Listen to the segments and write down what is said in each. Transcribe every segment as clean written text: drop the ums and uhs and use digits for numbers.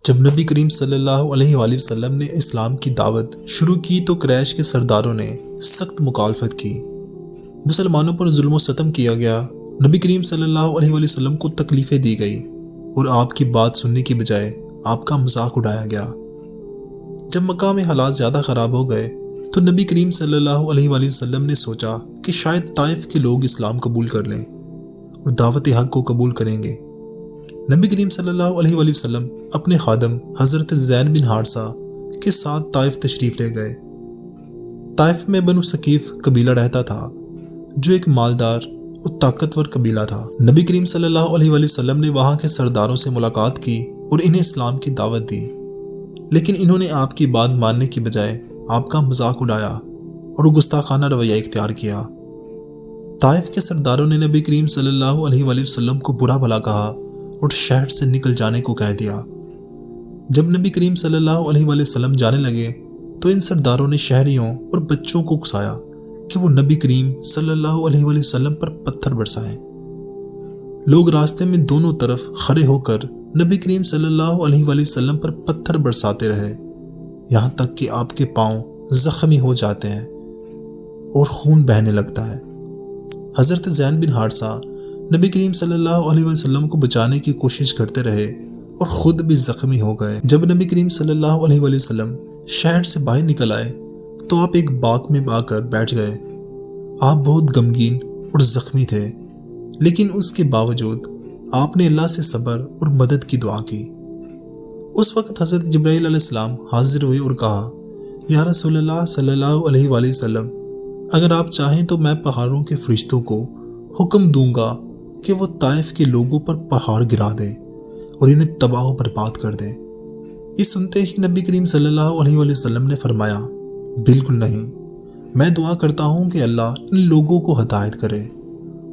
جب نبی کریم صلی اللہ علیہ وآلہ وسلم نے اسلام کی دعوت شروع کی تو قریش کے سرداروں نے سخت مخالفت کی۔ مسلمانوں پر ظلم و ستم کیا گیا، نبی کریم صلی اللہ علیہ وآلہ وسلم کو تکلیفیں دی گئی اور آپ کی بات سننے کی بجائے آپ کا مذاق اڑایا گیا۔ جب مکہ میں حالات زیادہ خراب ہو گئے تو نبی کریم صلی اللہ علیہ وآلہ وسلم نے سوچا کہ شاید طائف کے لوگ اسلام قبول کر لیں اور دعوت حق کو قبول کریں گے۔ نبی کریم صلی اللہ علیہ وآلہ وسلم اپنے خادم حضرت زید بن حارثہ کے ساتھ طائف تشریف لے گئے۔ طائف میں بنو ثقیف قبیلہ رہتا تھا جو ایک مالدار اور طاقتور قبیلہ تھا۔ نبی کریم صلی اللہ علیہ وآلہ وسلم نے وہاں کے سرداروں سے ملاقات کی اور انہیں اسلام کی دعوت دی، لیکن انہوں نے آپ کی بات ماننے کی بجائے آپ کا مذاق اڑایا اور گستاخانہ رویہ اختیار کیا۔ طائف کے سرداروں نے نبی کریم صلی اللہ علیہ وآلہ وسلم کو برا بھلا کہا اور شہر سے نکل جانے کو کہہ دیا۔ جب نبی کریم صلی اللہ علیہ وآلہ وسلم جانے لگے تو ان سرداروں نے شہریوں اور بچوں کو اکسایا کہ وہ نبی کریم صلی اللہ علیہ وآلہ وسلم پر پتھر برسائیں۔ لوگ راستے میں دونوں طرف کھڑے ہو کر نبی کریم صلی اللہ علیہ وآلہ وسلم پر پتھر برساتے رہے، یہاں تک کہ آپ کے پاؤں زخمی ہو جاتے ہیں اور خون بہنے لگتا ہے۔ حضرت زید بن حارثہ نبی کریم صلی اللہ علیہ وسلم کو بچانے کی کوشش کرتے رہے اور خود بھی زخمی ہو گئے۔ جب نبی کریم صلی اللہ علیہ وسلم شہر سے باہر نکل آئے تو آپ ایک باغ میں آ کر بیٹھ گئے۔ آپ بہت غمگین اور زخمی تھے، لیکن اس کے باوجود آپ نے اللہ سے صبر اور مدد کی دعا کی۔ اس وقت حضرت جبرائیل علیہ السلام حاضر ہوئے اور کہا، یا رسول اللہ صلی اللہ علیہ وآلہ وسلم، اگر آپ چاہیں تو میں پہاڑوں کے فرشتوں کو حکم دوں گا کہ وہ طائف کے لوگوں پر پہاڑ گرا دیں اور انہیں تباہ و برباد کر دیں۔ یہ سنتے ہی نبی کریم صلی اللہ علیہ وآلہ وسلم نے فرمایا، بالکل نہیں، میں دعا کرتا ہوں کہ اللہ ان لوگوں کو ہدایت کرے،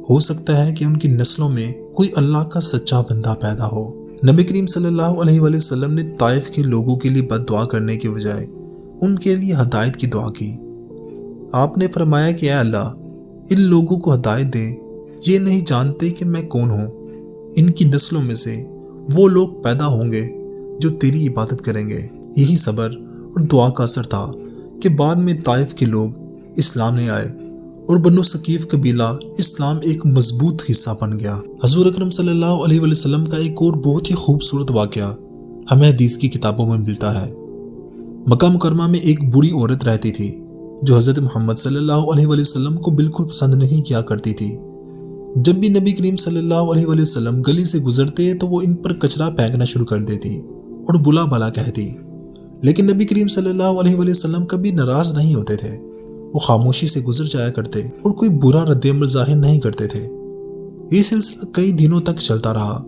ہو سکتا ہے کہ ان کی نسلوں میں کوئی اللہ کا سچا بندہ پیدا ہو۔ نبی کریم صلی اللہ علیہ وآلہ وسلم نے طائف کے لوگوں کے لیے بد دعا کرنے کے بجائے ان کے لیے ہدایت کی دعا کی۔ آپ نے فرمایا کہ اے اللہ، ان لوگوں کو ہدایت دے، یہ نہیں جانتے کہ میں کون ہوں۔ ان کی نسلوں میں سے وہ لوگ پیدا ہوں گے جو تیری عبادت کریں گے۔ یہی صبر اور دعا کا اثر تھا کہ بعد میں طائف کے لوگ اسلام لے آئے اور بنو ثقیف قبیلہ اسلام ایک مضبوط حصہ بن گیا۔ حضور اکرم صلی اللہ علیہ وسلم کا ایک اور بہت ہی خوبصورت واقعہ ہمیں حدیث کی کتابوں میں ملتا ہے۔ مکہ مکرمہ میں ایک بوڑھی عورت رہتی تھی جو حضرت محمد صلی اللہ علیہ وسلم کو بالکل پسند نہیں کیا کرتی تھی۔ جب بھی نبی کریم صلی اللہ علیہ وسلم گلی سے گزرتے تو وہ ان پر کچرا پھینکنا شروع کر دیتی اور بلا بھلا کہتی، لیکن نبی کریم صلی اللہ علیہ وسلم کبھی ناراض نہیں ہوتے تھے۔ وہ خاموشی سے گزر جایا کرتے اور کوئی برا رد عمل ظاہر نہیں کرتے تھے۔ یہ سلسلہ کئی دنوں تک چلتا رہا،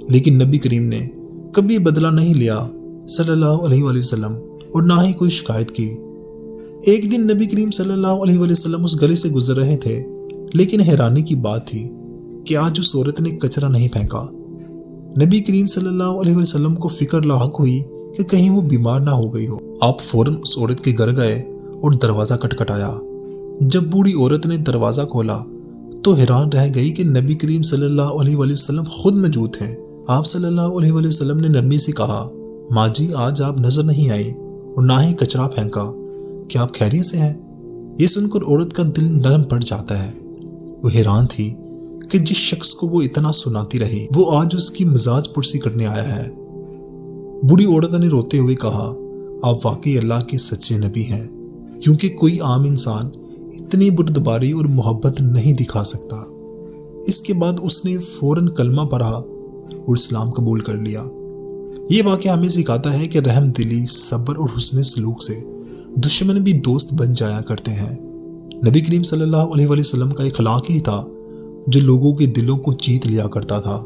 لیکن نبی کریم نے کبھی بدلہ نہیں لیا صلی اللہ علیہ وسلم اور نہ ہی کوئی شکایت کی۔ ایک دن نبی کریم صلی اللہ علیہ وسلم اس گلی سے گزر رہے تھے، لیکن حیرانی کی بات تھی کہ آج اس عورت نے کچرا نہیں پھینکا۔ نبی کریم صلی اللہ علیہ وسلم کو فکر لاحق ہوئی کہ کہیں وہ بیمار نہ ہو گئی ہو۔ آپ فوراً اس عورت کے گھر گئے اور دروازہ کھٹکھٹایا۔ جب بوڑھی عورت نے دروازہ کھولا تو حیران رہ گئی کہ نبی کریم صلی اللہ علیہ وسلم خود موجود ہیں۔ آپ صلی اللہ علیہ وسلم نے نرمی سے کہا، ماں جی، آج آپ نظر نہیں آئی اور نہ ہی کچرا پھینکا، کیا آپ خیریت سے ہیں؟ یہ سن کر عورت کا دل نرم پڑ جاتا ہے۔ وہ حیران تھی کہ جس شخص کو وہ اتنا سناتی رہی وہ آج اس کی مزاج پرسی کرنے آیا ہے۔ بوڑھی عورت نے روتے ہوئے کہا، آپ واقعی اللہ کے سچے نبی ہیں، کیونکہ کوئی عام انسان اتنی بردباری اور محبت نہیں دکھا سکتا۔ اس کے بعد اس نے فوراً کلمہ پڑھا اور اسلام قبول کر لیا۔ یہ واقعہ ہمیں سکھاتا ہے کہ رحم دلی، صبر اور حسن سلوک سے دشمن بھی دوست بن جایا کرتے ہیں۔ نبی کریم صلی اللہ علیہ وسلم کا اخلاق ہی تھا جو لوگوں کے دلوں کو جیت لیا کرتا تھا۔